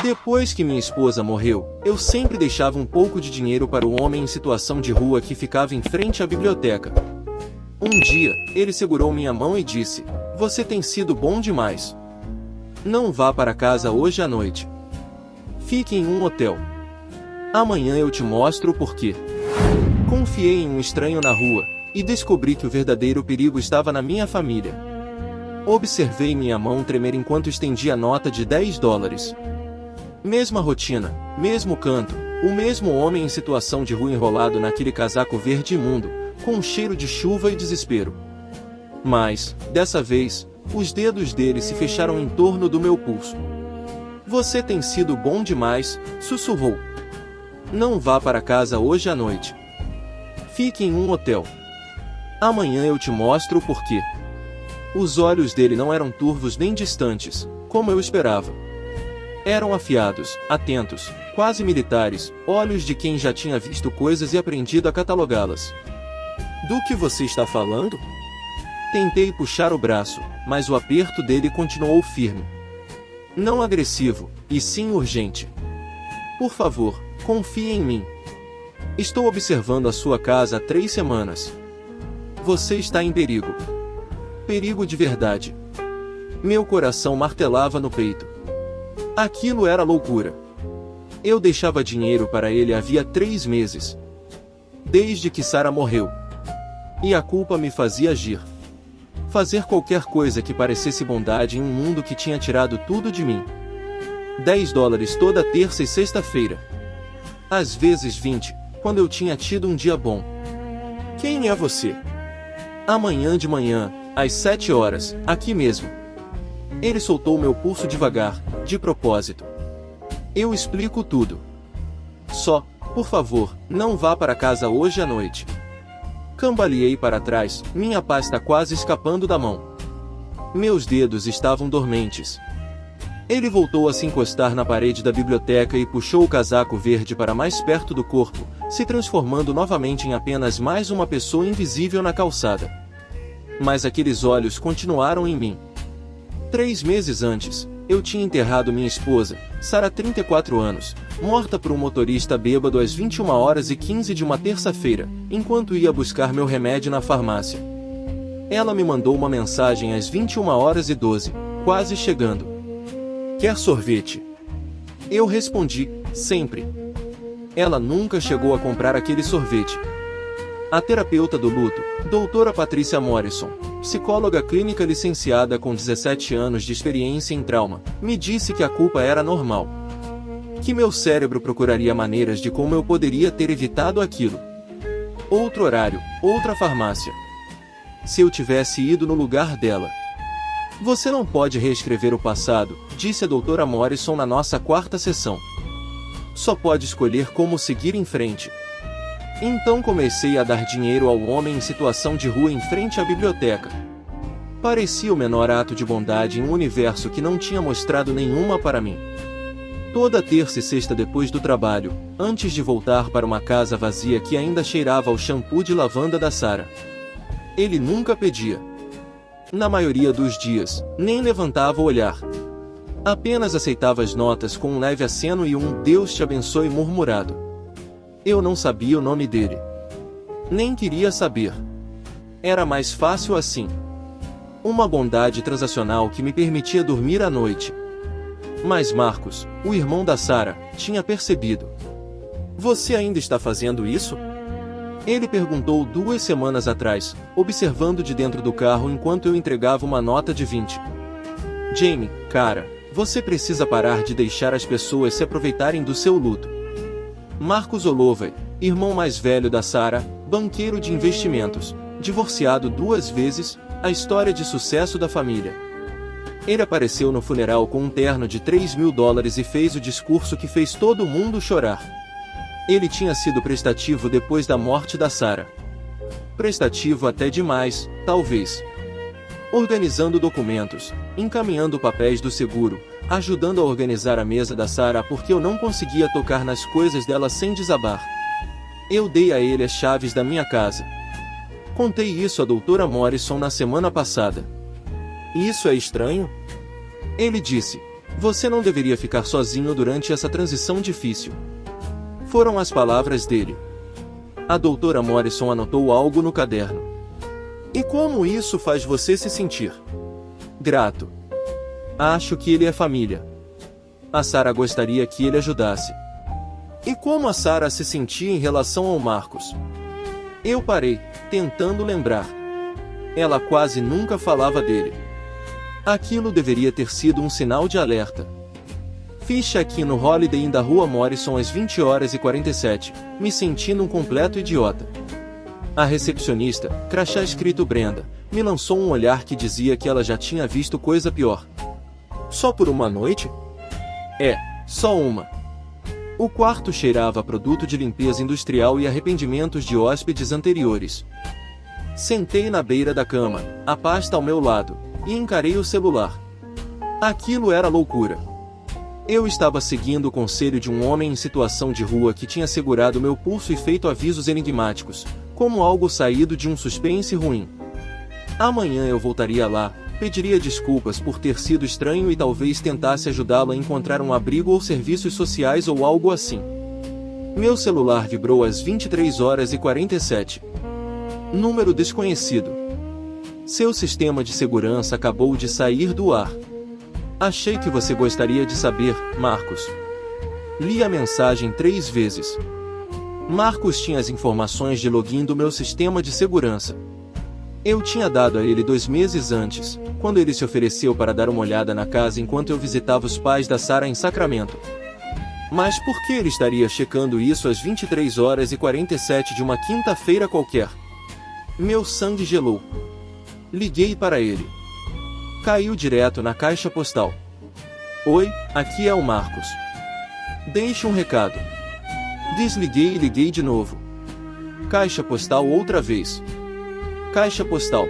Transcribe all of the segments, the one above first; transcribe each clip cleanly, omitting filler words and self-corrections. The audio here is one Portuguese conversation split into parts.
Depois que minha esposa morreu, eu sempre deixava um pouco de dinheiro para o homem em situação de rua que ficava em frente à biblioteca. Um dia, ele segurou minha mão e disse: "Você tem sido bom demais. Não vá para casa hoje à noite. Fique em um hotel. Amanhã eu te mostro o porquê." Confiei em um estranho na rua, e descobri que o verdadeiro perigo estava na minha família. Observei minha mão tremer enquanto estendia a nota de $10. Mesma rotina, mesmo canto, o mesmo homem em situação de rua enrolado naquele casaco verde imundo, com um cheiro de chuva e desespero. Mas, dessa vez, os dedos dele se fecharam em torno do meu pulso. "Você tem sido bom demais", sussurrou. "Não vá para casa hoje à noite. Fique em um hotel. Amanhã eu te mostro o porquê." Os olhos dele não eram turvos nem distantes, como eu esperava. Eram afiados, atentos, quase militares, olhos de quem já tinha visto coisas e aprendido a catalogá-las. "Do que você está falando?" Tentei puxar o braço, mas o aperto dele continuou firme. Não agressivo, e sim urgente. "Por favor, confie em mim. Estou observando a sua casa há 3 semanas. Você está em perigo. Perigo de verdade." Meu coração martelava no peito. Aquilo era loucura. Eu deixava dinheiro para ele havia 3 meses. Desde que Sarah morreu. E a culpa me fazia agir. Fazer qualquer coisa que parecesse bondade em um mundo que tinha tirado tudo de mim. $10 toda terça e sexta-feira. Às vezes 20, quando eu tinha tido um dia bom. "Quem é você?" "Amanhã de manhã, às 7 horas, aqui mesmo." Ele soltou meu pulso devagar, de propósito. "Eu explico tudo. Só, por favor, não vá para casa hoje à noite." Cambaleei para trás, minha pasta quase escapando da mão. Meus dedos estavam dormentes. Ele voltou a se encostar na parede da biblioteca e puxou o casaco verde para mais perto do corpo, se transformando novamente em apenas mais uma pessoa invisível na calçada. Mas aqueles olhos continuaram em mim. 3 meses antes, eu tinha enterrado minha esposa, Sarah, 34 anos, morta por um motorista bêbado às 21h15 de uma terça-feira, enquanto ia buscar meu remédio na farmácia. Ela me mandou uma mensagem às 21h12, quase chegando. "Quer sorvete?" Eu respondi, sempre. Ela nunca chegou a comprar aquele sorvete. A terapeuta do luto, doutora Patrícia Morrison, psicóloga clínica licenciada com 17 anos de experiência em trauma, me disse que a culpa era normal. Que meu cérebro procuraria maneiras de como eu poderia ter evitado aquilo. Outro horário, outra farmácia. Se eu tivesse ido no lugar dela. "Você não pode reescrever o passado", disse a doutora Morrison na nossa 4ª sessão. "Só pode escolher como seguir em frente." Então comecei a dar dinheiro ao homem em situação de rua em frente à biblioteca. Parecia o menor ato de bondade em um universo que não tinha mostrado nenhuma para mim. Toda terça e sexta depois do trabalho, antes de voltar para uma casa vazia que ainda cheirava ao shampoo de lavanda da Sarah. Ele nunca pedia. Na maioria dos dias, nem levantava o olhar. Apenas aceitava as notas com um leve aceno e um "Deus te abençoe" murmurado. Eu não sabia o nome dele. Nem queria saber. Era mais fácil assim. Uma bondade transacional que me permitia dormir à noite. Mas Marcos, o irmão da Sarah, tinha percebido. "Você ainda está fazendo isso?" Ele perguntou 2 semanas atrás, observando de dentro do carro enquanto eu entregava uma nota de 20. "Jamie, cara, você precisa parar de deixar as pessoas se aproveitarem do seu luto." Marcos Holloway, irmão mais velho da Sarah, banqueiro de investimentos, divorciado 2 vezes, a história de sucesso da família. Ele apareceu no funeral com um terno de $3.000 e fez o discurso que fez todo mundo chorar. Ele tinha sido prestativo depois da morte da Sarah. Prestativo até demais, talvez. Organizando documentos, encaminhando papéis do seguro, ajudando a organizar a mesa da Sarah porque eu não conseguia tocar nas coisas dela sem desabar. Eu dei a ele as chaves da minha casa. Contei isso à doutora Morrison na semana passada. "Isso é estranho?" Ele disse. Você não deveria ficar sozinho durante essa transição difícil. Foram as palavras dele. A doutora Morrison anotou algo no caderno. E como isso faz você se sentir? Grato. Acho que ele é família. A Sarah gostaria que ele ajudasse. E como a Sarah se sentia em relação ao Marcos? Eu parei, tentando lembrar. Ela quase nunca falava dele. Aquilo deveria ter sido um sinal de alerta. Fiz check-in no Holiday Inn da Rua Morrison às 20h47, me sentindo um completo idiota. A recepcionista, crachá escrito Brenda, me lançou um olhar que dizia que ela já tinha visto coisa pior. Só por uma noite? É, só uma. O quarto cheirava a produto de limpeza industrial e arrependimentos de hóspedes anteriores. Sentei na beira da cama, a pasta ao meu lado, e encarei o celular. Aquilo era loucura. Eu estava seguindo o conselho de um homem em situação de rua que tinha segurado meu pulso e feito avisos enigmáticos, como algo saído de um suspense ruim. Amanhã eu voltaria lá, pediria desculpas por ter sido estranho e talvez tentasse ajudá-lo a encontrar um abrigo ou serviços sociais ou algo assim. Meu celular vibrou às 23h47. Número desconhecido. Seu sistema de segurança acabou de sair do ar. Achei que você gostaria de saber, Marcos. Li a mensagem 3 vezes. Marcos tinha as informações de login do meu sistema de segurança. Eu tinha dado a ele 2 meses antes, quando ele se ofereceu para dar uma olhada na casa enquanto eu visitava os pais da Sarah em Sacramento. Mas por que ele estaria checando isso às 23h47 de uma quinta-feira qualquer? Meu sangue gelou. Liguei para ele. Caiu direto na caixa postal. Oi, aqui é o Marcos. Deixe um recado. Desliguei e liguei de novo. Caixa postal outra vez. Caixa postal.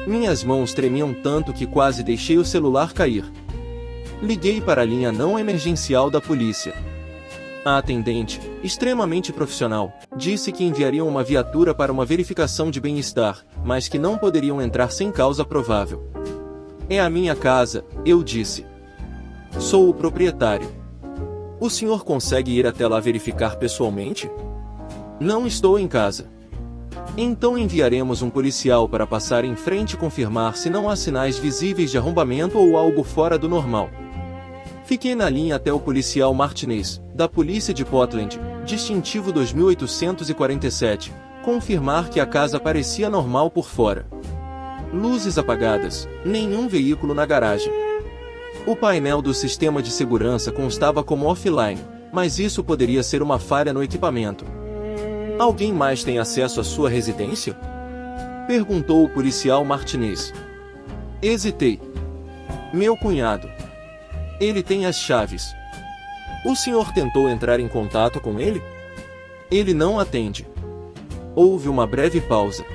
Minhas mãos tremiam tanto que quase deixei o celular cair. Liguei para a linha não emergencial da polícia. A atendente, extremamente profissional, disse que enviariam uma viatura para uma verificação de bem-estar, mas que não poderiam entrar sem causa provável. É a minha casa, eu disse. Sou o proprietário. O senhor consegue ir até lá verificar pessoalmente? Não estou em casa. Então enviaremos um policial para passar em frente e confirmar se não há sinais visíveis de arrombamento ou algo fora do normal. Fiquei na linha até o policial Martinez, da polícia de Portland, distintivo 2847, confirmar que a casa parecia normal por fora. Luzes apagadas, nenhum veículo na garagem. O painel do sistema de segurança constava como offline, mas isso poderia ser uma falha no equipamento. Alguém mais tem acesso à sua residência? Perguntou o policial Martinez. Hesitei. Meu cunhado. Ele tem as chaves. O senhor tentou entrar em contato com ele? Ele não atende. Houve uma breve pausa.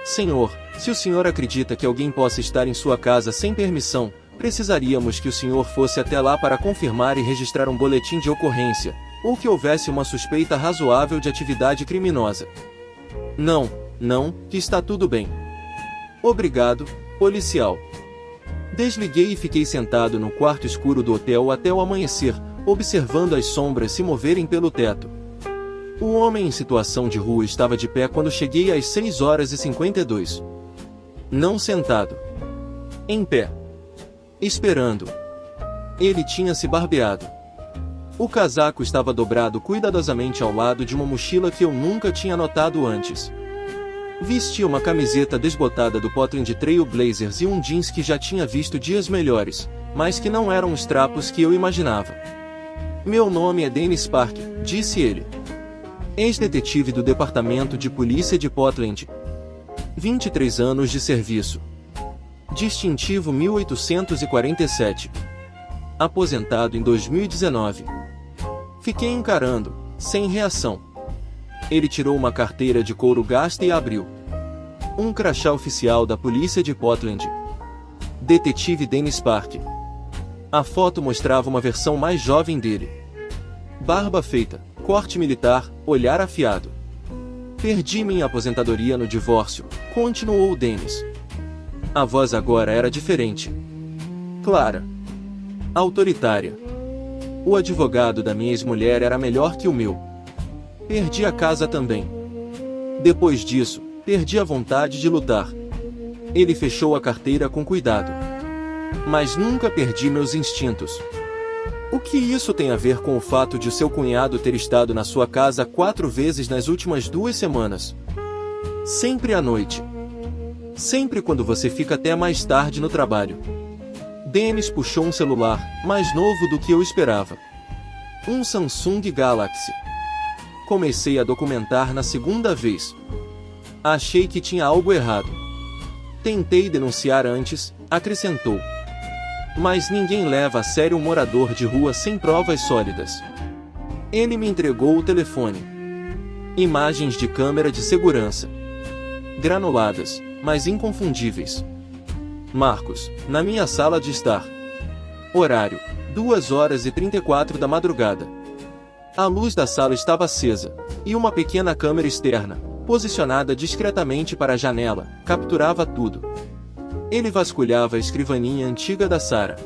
Senhor, se o senhor acredita que alguém possa estar em sua casa sem permissão, precisaríamos que o senhor fosse até lá para confirmar e registrar um boletim de ocorrência, ou que houvesse uma suspeita razoável de atividade criminosa. Não, que está tudo bem. Obrigado, policial. Desliguei e fiquei sentado no quarto escuro do hotel até o amanhecer, observando as sombras se moverem pelo teto. O homem em situação de rua estava de pé quando cheguei às 6h52. Não sentado. Em pé. Esperando. Ele tinha se barbeado. O casaco estava dobrado cuidadosamente ao lado de uma mochila que eu nunca tinha notado antes. Vestia uma camiseta desbotada do Portland Trail Blazers e um jeans que já tinha visto dias melhores, mas que não eram os trapos que eu imaginava. Meu nome é Dennis Park, disse ele. Ex-detetive do Departamento de Polícia de Portland. 23 anos de serviço. Distintivo 1847. Aposentado em 2019. Fiquei encarando, sem reação. Ele tirou uma carteira de couro gasta e abriu. Um crachá oficial da polícia de Portland. Detetive Dennis Park. A foto mostrava uma versão mais jovem dele. Barba feita, corte militar, olhar afiado. Perdi minha aposentadoria no divórcio, continuou Dennis. A voz agora era diferente. Clara. autoritária. O advogado da minha ex-mulher era melhor que o meu. Perdi a casa também. Depois disso, perdi a vontade de lutar. Ele fechou a carteira com cuidado. Mas nunca perdi meus instintos. O que isso tem a ver com o fato de seu cunhado ter estado na sua casa 4 vezes nas últimas 2 semanas? Sempre à noite. Sempre quando você fica até mais tarde no trabalho. Dennis puxou um celular, mais novo do que eu esperava. Um Samsung Galaxy. Comecei a documentar na segunda vez. Achei que tinha algo errado. Tentei denunciar antes, acrescentou. Mas ninguém leva a sério um morador de rua sem provas sólidas. Ele me entregou o telefone. Imagens de câmera de segurança. Granuladas, mas inconfundíveis. Marcos, na minha sala de estar. Horário, 2h34 da madrugada. A luz da sala estava acesa, e uma pequena câmera externa, posicionada discretamente para a janela, capturava tudo. Ele vasculhava a escrivaninha antiga da Sarah.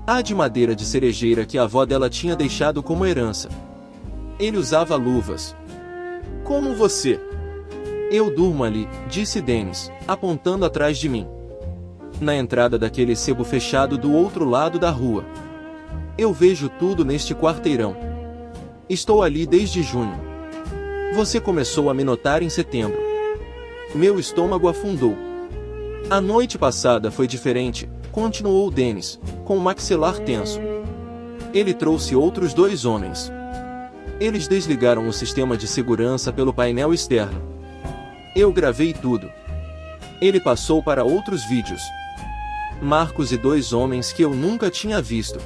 A de madeira de cerejeira que a avó dela tinha deixado como herança. Ele usava luvas. Como você? Eu durmo ali, disse Dennis, apontando atrás de mim. Na entrada daquele sebo fechado do outro lado da rua. Eu vejo tudo neste quarteirão. Estou ali desde junho. Você começou a me notar em setembro. Meu estômago afundou. A noite passada foi diferente, continuou Dennis, com o maxilar tenso. Ele trouxe outros 2 homens. Eles desligaram o sistema de segurança pelo painel externo. Eu gravei tudo. Ele passou para outros vídeos. Marcos e 2 homens que eu nunca tinha visto.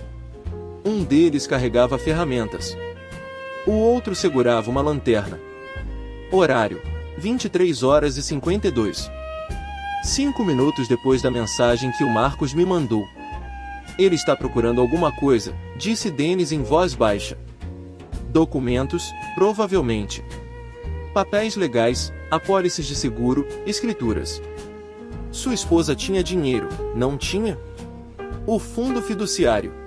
Um deles carregava ferramentas. O outro segurava uma lanterna. Horário, 23h52. 5 minutos depois da mensagem que o Marcos me mandou. Ele está procurando alguma coisa, disse Dennis em voz baixa. Documentos, provavelmente. Papéis legais, apólices de seguro, escrituras. Sua esposa tinha dinheiro, não tinha? O fundo fiduciário.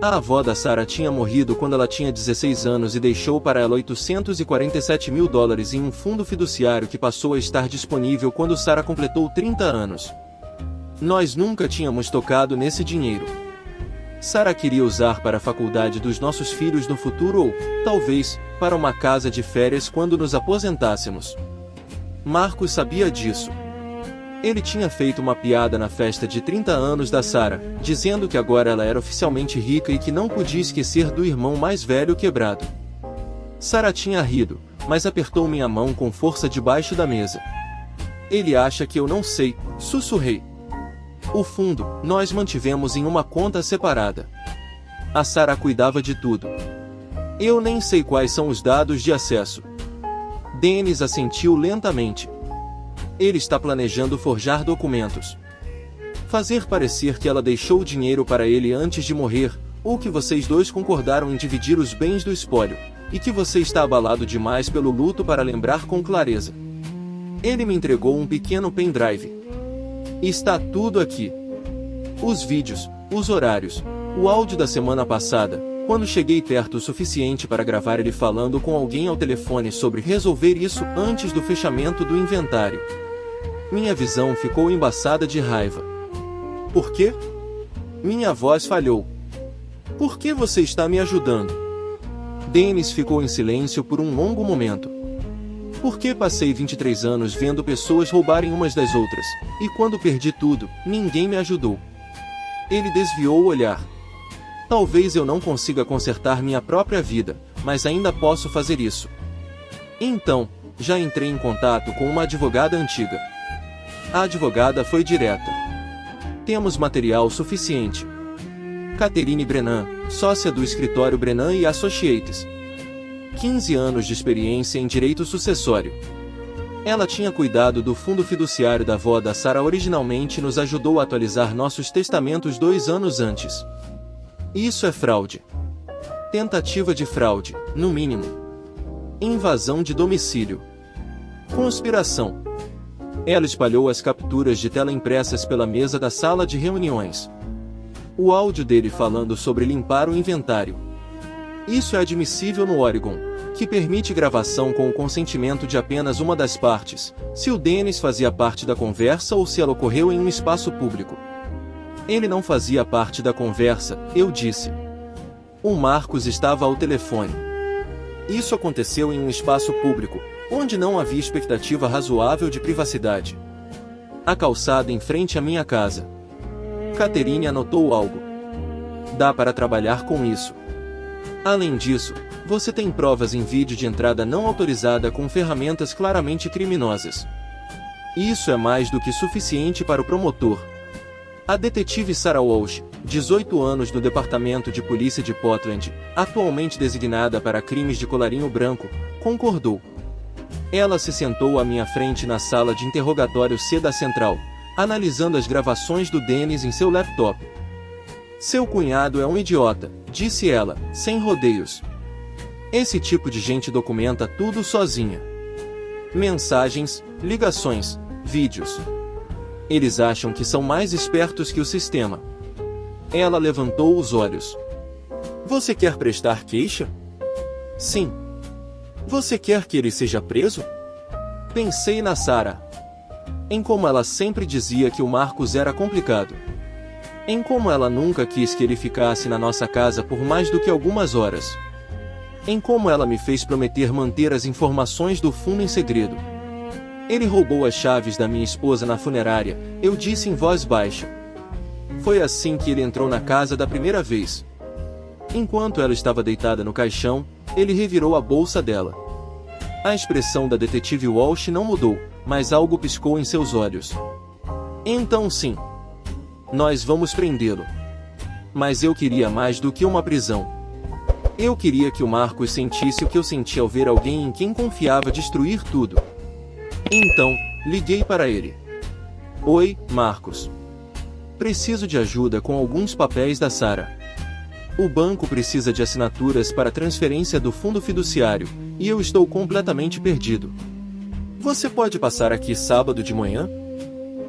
A avó da Sarah tinha morrido quando ela tinha 16 anos e deixou para ela $847 mil em um fundo fiduciário que passou a estar disponível quando Sarah completou 30 anos. Nós nunca tínhamos tocado nesse dinheiro. Sarah queria usar para a faculdade dos nossos filhos no futuro ou, talvez, para uma casa de férias quando nos aposentássemos. Marcos sabia disso. Ele tinha feito uma piada na festa de 30 anos da Sarah, dizendo que agora ela era oficialmente rica e que não podia esquecer do irmão mais velho quebrado. Sarah tinha rido, mas apertou minha mão com força debaixo da mesa. Ele acha que eu não sei, sussurrei. O fundo, nós mantivemos em uma conta separada. A Sarah cuidava de tudo. Eu nem sei quais são os dados de acesso. Dennis assentiu lentamente. Ele está planejando forjar documentos. Fazer parecer que ela deixou o dinheiro para ele antes de morrer, ou que vocês 2 concordaram em dividir os bens do espólio, e que você está abalado demais pelo luto para lembrar com clareza. Ele me entregou um pequeno pendrive. Está tudo aqui. Os vídeos, os horários, o áudio da semana passada, quando cheguei perto o suficiente para gravar ele falando com alguém ao telefone sobre resolver isso antes do fechamento do inventário. Minha visão ficou embaçada de raiva. Por quê? Minha voz falhou. Por que você está me ajudando? Dennis ficou em silêncio por um longo momento. Porque passei 23 anos vendo pessoas roubarem umas das outras, e quando perdi tudo, ninguém me ajudou. Ele desviou o olhar. Talvez eu não consiga consertar minha própria vida, mas ainda posso fazer isso. Então, já entrei em contato com uma advogada antiga. A advogada foi direta. Temos material suficiente. Catherine Brennan, sócia do escritório Brennan e Associates. 15 anos de experiência em direito sucessório. Ela tinha cuidado do fundo fiduciário da avó da Sarah originalmente e nos ajudou a atualizar nossos testamentos 2 anos antes. Isso é fraude. Tentativa de fraude, no mínimo. Invasão de domicílio. Conspiração. Ela espalhou as capturas de tela impressas pela mesa da sala de reuniões. O áudio dele falando sobre limpar o inventário. Isso é admissível no Oregon, que permite gravação com o consentimento de apenas uma das partes, se o Dennis fazia parte da conversa ou se ela ocorreu em um espaço público. Ele não fazia parte da conversa, eu disse. O Marcos estava ao telefone. Isso aconteceu em um espaço público, onde não havia expectativa razoável de privacidade. A calçada em frente à minha casa. Catherine anotou algo. Dá para trabalhar com isso. Além disso, você tem provas em vídeo de entrada não autorizada com ferramentas claramente criminosas. Isso é mais do que suficiente para o promotor. A detetive Sarah Walsh, 18 anos do Departamento de Polícia de Portland, atualmente designada para crimes de colarinho branco, concordou. Ela se sentou à minha frente na sala de interrogatório C da Central, analisando as gravações do Dennis em seu laptop. Seu cunhado é um idiota, disse ela, sem rodeios. Esse tipo de gente documenta tudo sozinha. Mensagens, ligações, vídeos. Eles acham que são mais espertos que o sistema. Ela levantou os olhos. Você quer prestar queixa? Sim. Você quer que ele seja preso? Pensei na Sarah. Em como ela sempre dizia que o Marcos era complicado. Em como ela nunca quis que ele ficasse na nossa casa por mais do que algumas horas. Em como ela me fez prometer manter as informações do fundo em segredo. Ele roubou as chaves da minha esposa na funerária, eu disse em voz baixa. Foi assim que ele entrou na casa da primeira vez. Enquanto ela estava deitada no caixão, ele revirou a bolsa dela. A expressão da detetive Walsh não mudou, mas algo piscou em seus olhos. Então sim. Nós vamos prendê-lo. Mas eu queria mais do que uma prisão. Eu queria que o Marcos sentisse o que eu senti ao ver alguém em quem confiava destruir tudo. Então, liguei para ele. Oi, Marcos. Preciso de ajuda com alguns papéis da Sarah. O banco precisa de assinaturas para transferência do fundo fiduciário, e eu estou completamente perdido. Você pode passar aqui sábado de manhã?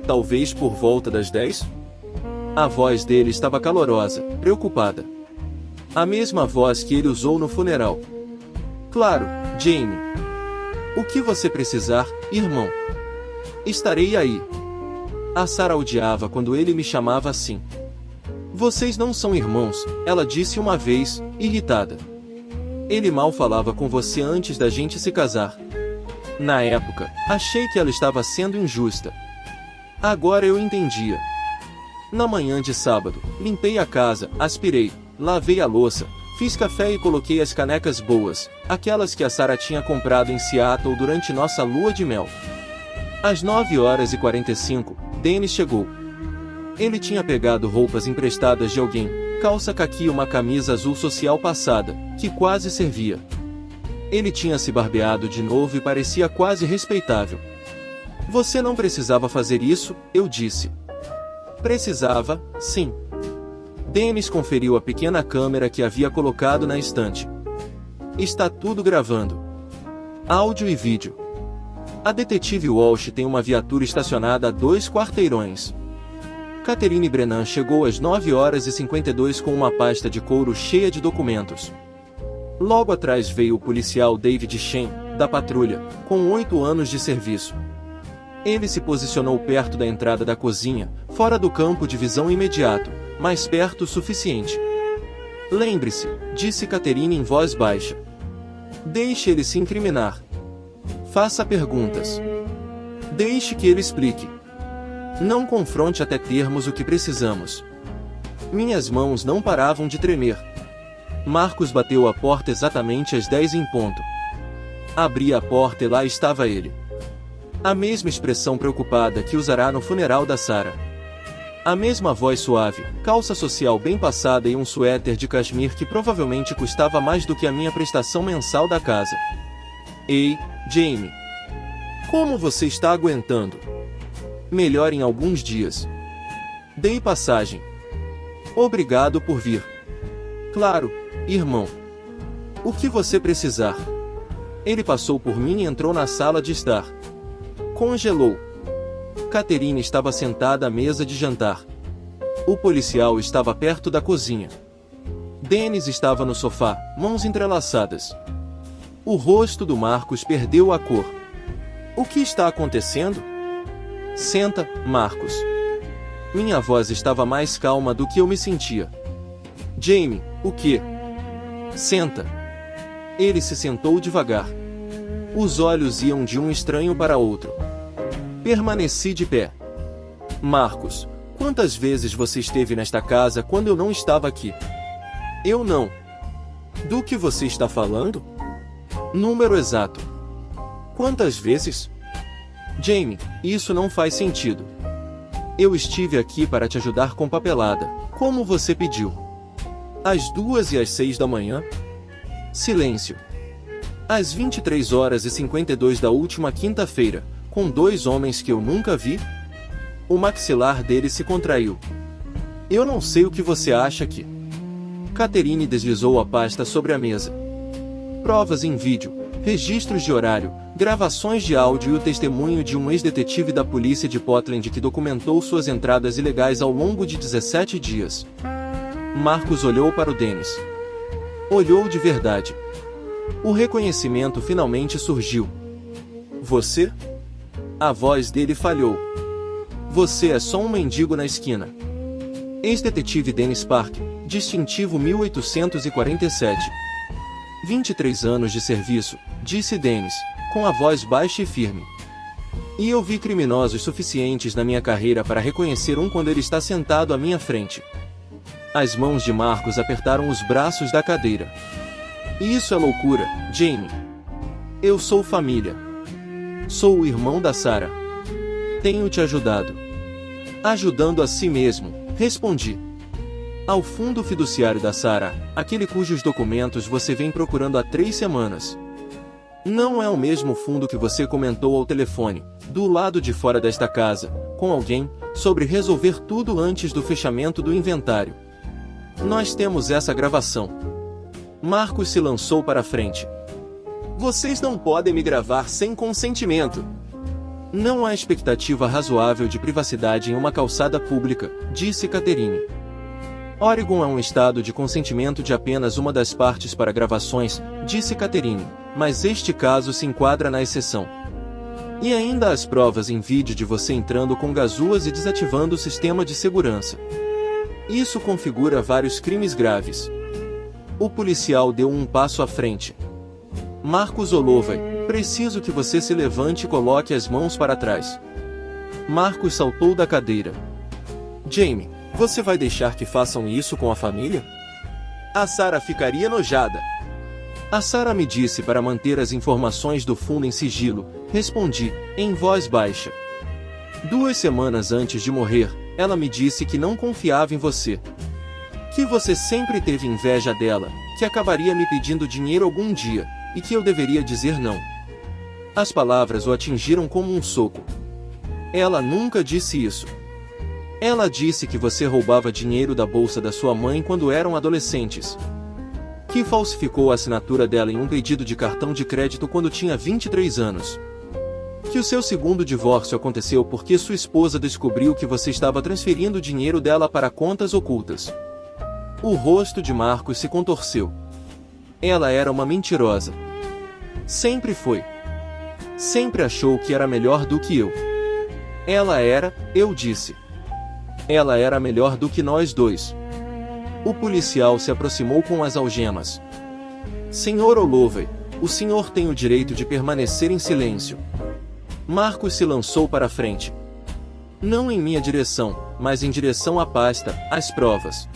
Talvez por volta das 10? A voz dele estava calorosa, preocupada. A mesma voz que ele usou no funeral. Claro, Jamie. O que você precisar, irmão? Estarei aí. A Sarah odiava quando ele me chamava assim. Vocês não são irmãos, ela disse uma vez, irritada. Ele mal falava com você antes da gente se casar. Na época, achei que ela estava sendo injusta. Agora eu entendia. Na manhã de sábado, limpei a casa, aspirei, lavei a louça, fiz café e coloquei as canecas boas, aquelas que a Sarah tinha comprado em Seattle durante nossa lua de mel. Às 9h45, Dennis chegou. Ele tinha pegado roupas emprestadas de alguém, calça caqui e uma camisa azul social passada, que quase servia. Ele tinha se barbeado de novo e parecia quase respeitável. Você não precisava fazer isso, eu disse. Precisava, sim. Dennis conferiu a pequena câmera que havia colocado na estante. Está tudo gravando. Áudio e vídeo. A detetive Walsh tem uma viatura estacionada a 2 quarteirões. Catherine Brennan chegou às 9h52 com uma pasta de couro cheia de documentos. Logo atrás veio o policial David Shen, da patrulha, com 8 anos de serviço. Ele se posicionou perto da entrada da cozinha, fora do campo de visão imediato, mas perto o suficiente. Lembre-se, disse Catherine em voz baixa. Deixe ele se incriminar. Faça perguntas. Deixe que ele explique. Não confronte até termos o que precisamos. Minhas mãos não paravam de tremer. Marcos bateu a porta exatamente às 10 em ponto. Abri a porta e lá estava ele. A mesma expressão preocupada que usará no funeral da Sarah. A mesma voz suave, calça social bem passada e um suéter de cashmere que provavelmente custava mais do que a minha prestação mensal da casa. Ei, Jamie. Como você está aguentando? Melhor em alguns dias. Dei passagem. Obrigado por vir. Claro, irmão. O que você precisar. Ele passou por mim e entrou na sala de estar. Congelou. Catherine estava sentada à mesa de jantar. O policial estava perto da cozinha. Dennis estava no sofá, mãos entrelaçadas. O rosto do Marcos perdeu a cor. O que está acontecendo? Senta, Marcos. Minha voz estava mais calma do que eu me sentia. Jamie, o quê? Senta. Ele se sentou devagar. Os olhos iam de um estranho para outro. Permaneci de pé. Marcos, quantas vezes você esteve nesta casa quando eu não estava aqui? Eu não. Do que você está falando? Número exato. Quantas vezes? Jamie, isso não faz sentido. Eu estive aqui para te ajudar com papelada, como você pediu. Às 2h06 da manhã? Silêncio. Às 23h52 da última quinta-feira, com 2 homens que eu nunca vi? O maxilar dele se contraiu. Eu não sei o que você acha que... Catherine deslizou a pasta sobre a mesa. Provas em vídeo, registros de horário, gravações de áudio e o testemunho de um ex-detetive da polícia de Portland que documentou suas entradas ilegais ao longo de 17 dias. Marcos olhou para o Dennis. Olhou de verdade. O reconhecimento finalmente surgiu. Você? A voz dele falhou. Você é só um mendigo na esquina. Ex-detetive Dennis Park, distintivo 1847. 23 anos de serviço, disse Dennis, com a voz baixa e firme. E eu vi criminosos suficientes na minha carreira para reconhecer um quando ele está sentado à minha frente. As mãos de Marcos apertaram os braços da cadeira. Isso é loucura, Jamie. Eu sou família. Sou o irmão da Sarah. Tenho te ajudado. Ajudando a si mesmo, respondi. Ao fundo fiduciário da Sarah, aquele cujos documentos você vem procurando há 3 semanas. Não é o mesmo fundo que você comentou ao telefone, do lado de fora desta casa, com alguém, sobre resolver tudo antes do fechamento do inventário. Nós temos essa gravação. Marcos se lançou para a frente. Vocês não podem me gravar sem consentimento. Não há expectativa razoável de privacidade em uma calçada pública, disse Catherine. Oregon é um estado de consentimento de apenas uma das partes para gravações, disse Catherine, mas este caso se enquadra na exceção. E ainda as provas em vídeo de você entrando com gazuas e desativando o sistema de segurança. Isso configura vários crimes graves. O policial deu um passo à frente. Marcos Olovey, preciso que você se levante e coloque as mãos para trás. Marcos saltou da cadeira. Jamie, você vai deixar que façam isso com a família? A Sarah ficaria enojada. A Sarah me disse para manter as informações do fundo em sigilo, respondi, em voz baixa. 2 semanas antes de morrer, ela me disse que não confiava em você. Que você sempre teve inveja dela, que acabaria me pedindo dinheiro algum dia, e que eu deveria dizer não. As palavras o atingiram como um soco. Ela nunca disse isso. Ela disse que você roubava dinheiro da bolsa da sua mãe quando eram adolescentes. Que falsificou a assinatura dela em um pedido de cartão de crédito quando tinha 23 anos. Que o seu segundo divórcio aconteceu porque sua esposa descobriu que você estava transferindo o dinheiro dela para contas ocultas. O rosto de Marcos se contorceu. Ela era uma mentirosa. Sempre foi. Sempre achou que era melhor do que eu. Ela era, eu disse. Ela era melhor do que nós dois. O policial se aproximou com as algemas. Senhor Olovey, o senhor tem o direito de permanecer em silêncio. Marcos se lançou para a frente. Não em minha direção, mas em direção à pasta, às provas.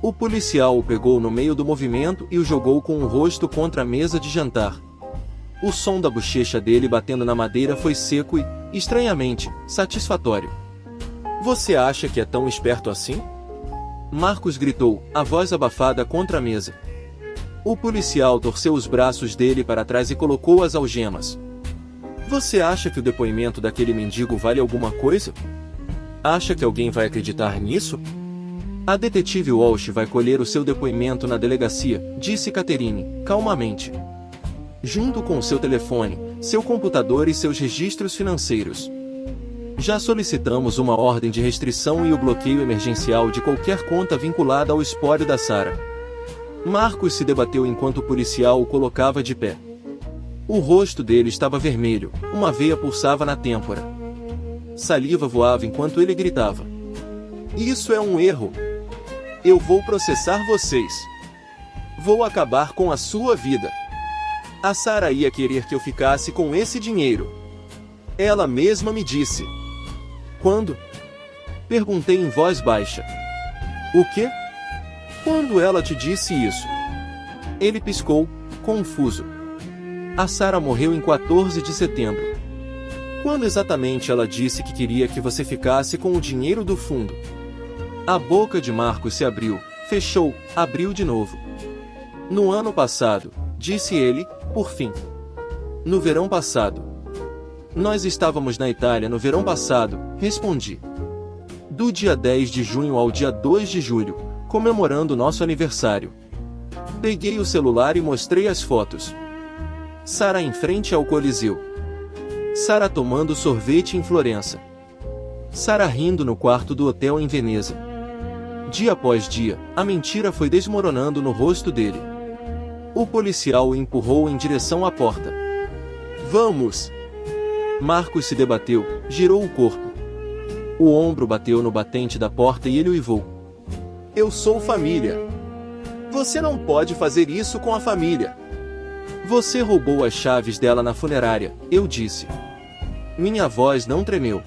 O policial o pegou no meio do movimento e o jogou com o rosto contra a mesa de jantar. O som da bochecha dele batendo na madeira foi seco e, estranhamente, satisfatório. Você acha que é tão esperto assim? Marcos gritou, a voz abafada contra a mesa. O policial torceu os braços dele para trás e colocou as algemas. Você acha que o depoimento daquele mendigo vale alguma coisa? Acha que alguém vai acreditar nisso? A detetive Walsh vai colher o seu depoimento na delegacia, disse Catherine, calmamente. Junto com seu telefone, seu computador e seus registros financeiros. Já solicitamos uma ordem de restrição e o bloqueio emergencial de qualquer conta vinculada ao espólio da Sarah. Marcos se debateu enquanto o policial o colocava de pé. O rosto dele estava vermelho, uma veia pulsava na têmpora. Saliva voava enquanto ele gritava: "Isso é um erro! Eu vou processar vocês! Vou acabar com a sua vida! A Sarah ia querer que eu ficasse com esse dinheiro. Ela mesma me disse." "Quando?" Perguntei em voz baixa. "O quê? Quando ela te disse isso?" Ele piscou, confuso. "A Sarah morreu em 14 de setembro. Quando exatamente ela disse que queria que você ficasse com o dinheiro do fundo?" A boca de Marcos se abriu, fechou, abriu de novo. "No ano passado", disse ele, por fim. "No verão passado." "Nós estávamos na Itália no verão passado", respondi. "Do dia 10 de junho ao dia 2 de julho, comemorando nosso aniversário." Peguei o celular e mostrei as fotos. Sarah em frente ao Coliseu. Sarah tomando sorvete em Florença. Sarah rindo no quarto do hotel em Veneza. Dia após dia, a mentira foi desmoronando no rosto dele. O policial o empurrou em direção à porta. "Vamos!" Marcos se debateu, girou o corpo. O ombro bateu no batente da porta e ele uivou. "Eu sou família. Você não pode fazer isso com a família." "Você roubou as chaves dela na funerária", eu disse. Minha voz não tremeu.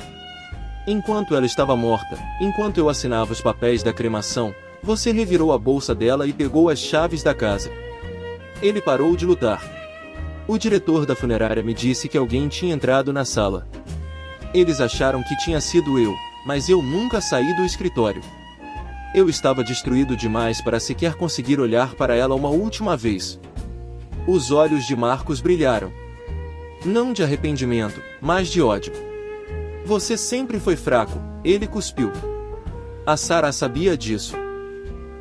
"Enquanto ela estava morta, enquanto eu assinava os papéis da cremação, você revirou a bolsa dela e pegou as chaves da casa." Ele parou de lutar. "O diretor da funerária me disse que alguém tinha entrado na sala. Eles acharam que tinha sido eu, mas eu nunca saí do escritório. Eu estava destruído demais para sequer conseguir olhar para ela uma última vez." Os olhos de Marcos brilharam. Não de arrependimento, mas de ódio. "Você sempre foi fraco", ele cuspiu. "A Sarah sabia disso.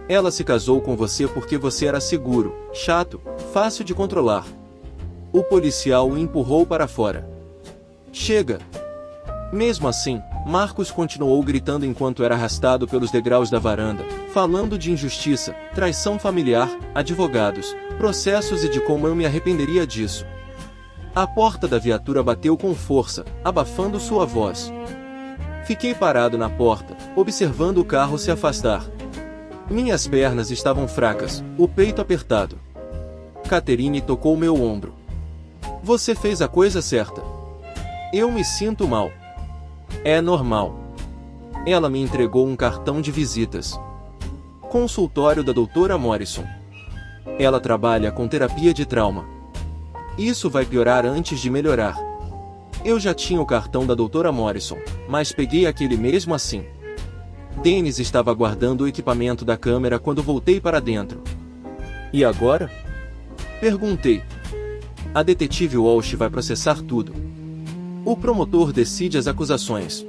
Ela se casou com você porque você era seguro, chato, fácil de controlar." O policial o empurrou para fora. "Chega!" Mesmo assim, Marcos continuou gritando enquanto era arrastado pelos degraus da varanda, falando de injustiça, traição familiar, advogados, processos e de como eu me arrependeria disso. A porta da viatura bateu com força, abafando sua voz. Fiquei parado na porta, observando o carro se afastar. Minhas pernas estavam fracas, o peito apertado. Catherine tocou meu ombro. "Você fez a coisa certa." "Eu me sinto mal." "É normal." Ela me entregou um cartão de visitas. "Consultório da doutora Morrison. Ela trabalha com terapia de trauma. Isso vai piorar antes de melhorar." Eu já tinha o cartão da doutora Morrison, mas peguei aquele mesmo assim. Dennis estava guardando o equipamento da câmera quando voltei para dentro. "E agora?" perguntei. "A detetive Walsh vai processar tudo. O promotor decide as acusações.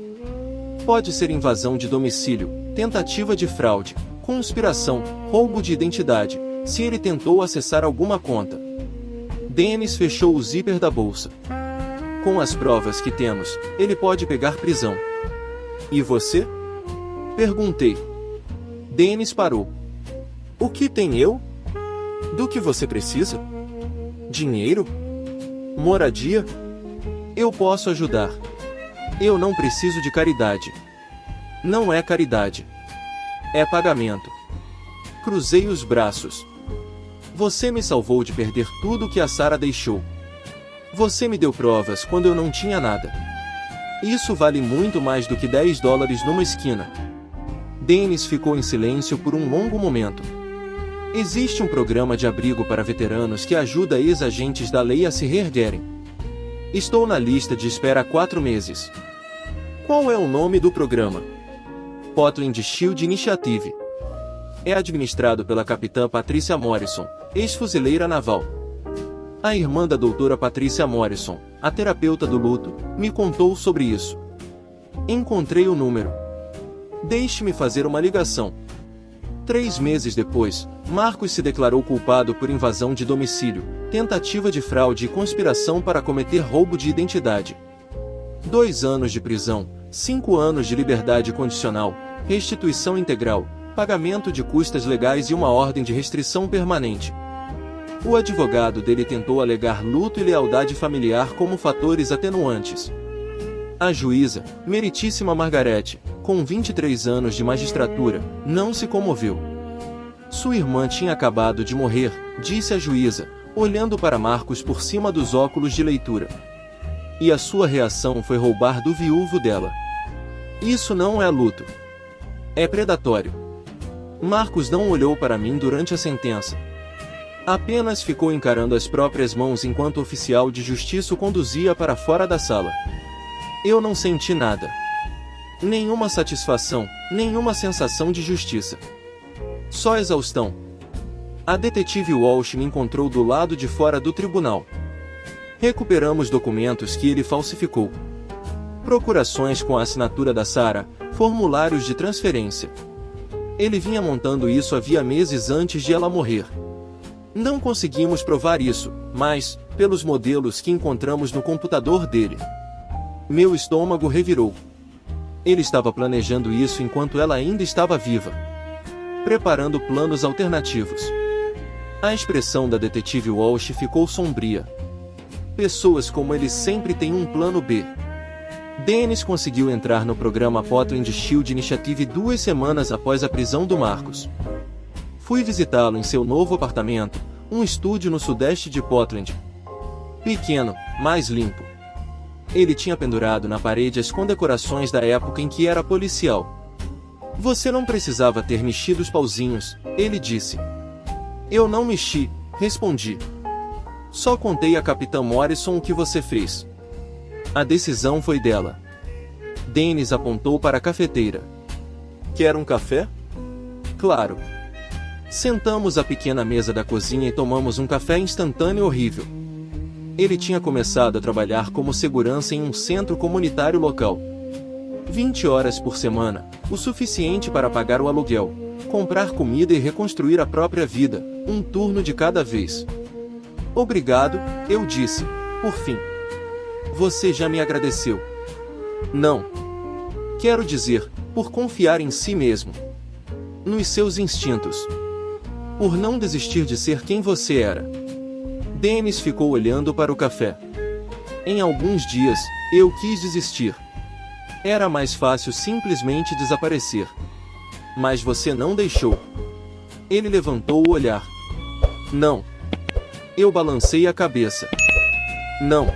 Pode ser invasão de domicílio, tentativa de fraude, conspiração, roubo de identidade, se ele tentou acessar alguma conta." Dennis fechou o zíper da bolsa. "Com as provas que temos, ele pode pegar prisão." "E você?" perguntei. Dennis parou. "O que tem eu? Do que você precisa? Dinheiro? Moradia? Eu posso ajudar. Eu não preciso de caridade." "Não é caridade. É pagamento." Cruzei os braços. "Você me salvou de perder tudo que a Sarah deixou. Você me deu provas quando eu não tinha nada. Isso vale muito mais do que $10 numa esquina." Dennis ficou em silêncio por um longo momento. "Existe um programa de abrigo para veteranos que ajuda ex-agentes da lei a se reerguerem. Estou na lista de espera há 4 meses." "Qual é o nome do programa?" "Portland Shield Initiative. É administrado pela capitã Patricia Morrison, ex-fuzileira naval." A irmã da doutora Patricia Morrison, a terapeuta do luto, me contou sobre isso. Encontrei o número. "Deixe-me fazer uma ligação." 3 meses depois, Marcos se declarou culpado por invasão de domicílio, tentativa de fraude e conspiração para cometer roubo de identidade. 2 anos de prisão, 5 anos de liberdade condicional, restituição integral, pagamento de custas legais e uma ordem de restrição permanente. O advogado dele tentou alegar luto e lealdade familiar como fatores atenuantes. A juíza, meritíssima Margarete, com 23 anos de magistratura, não se comoveu. Sua irmã tinha acabado de morrer, disse a juíza, olhando para Marcos por cima dos óculos de leitura. E a sua reação foi roubar do viúvo dela. Isso não é luto. É predatório. Marcos não olhou para mim durante a sentença. Apenas ficou encarando as próprias mãos enquanto o oficial de justiça o conduzia para fora da sala. Eu não senti nada. Nenhuma satisfação, nenhuma sensação de justiça. Só exaustão. A detetive Walsh me encontrou do lado de fora do tribunal. Recuperamos documentos que ele falsificou. Procurações com a assinatura da Sarah, formulários de transferência. Ele vinha montando isso havia meses antes de ela morrer. Não conseguimos provar isso, mas, pelos modelos que encontramos no computador dele. Meu estômago revirou. Ele estava planejando isso enquanto ela ainda estava viva. Preparando planos alternativos. A expressão da detetive Walsh ficou sombria. Pessoas como ele sempre têm um plano B. Dennis conseguiu entrar no programa Portland Shield Initiative 2 semanas após a prisão do Marcos. Fui visitá-lo em seu novo apartamento, um estúdio no sudeste de Portland. Pequeno, mas limpo. Ele tinha pendurado na parede as condecorações da época em que era policial. Você não precisava ter mexido os pauzinhos, ele disse. Eu não mexi, respondi. Só contei a Capitã Morrison o que você fez. A decisão foi dela. Dennis apontou para a cafeteira. Quer um café? Claro. Sentamos à pequena mesa da cozinha e tomamos um café instantâneo horrível. Ele tinha começado a trabalhar como segurança em um centro comunitário local. 20 horas por semana, o suficiente para pagar o aluguel, comprar comida e reconstruir a própria vida, um turno de cada vez. Obrigado, eu disse, por fim. Você já me agradeceu. Não. Quero dizer, por confiar em si mesmo. Nos seus instintos. Por não desistir de ser quem você era. Dennis ficou olhando para o café. Em alguns dias, eu quis desistir. Era mais fácil simplesmente desaparecer. Mas você não deixou. Ele levantou o olhar. Não. Eu balancei a cabeça. Não.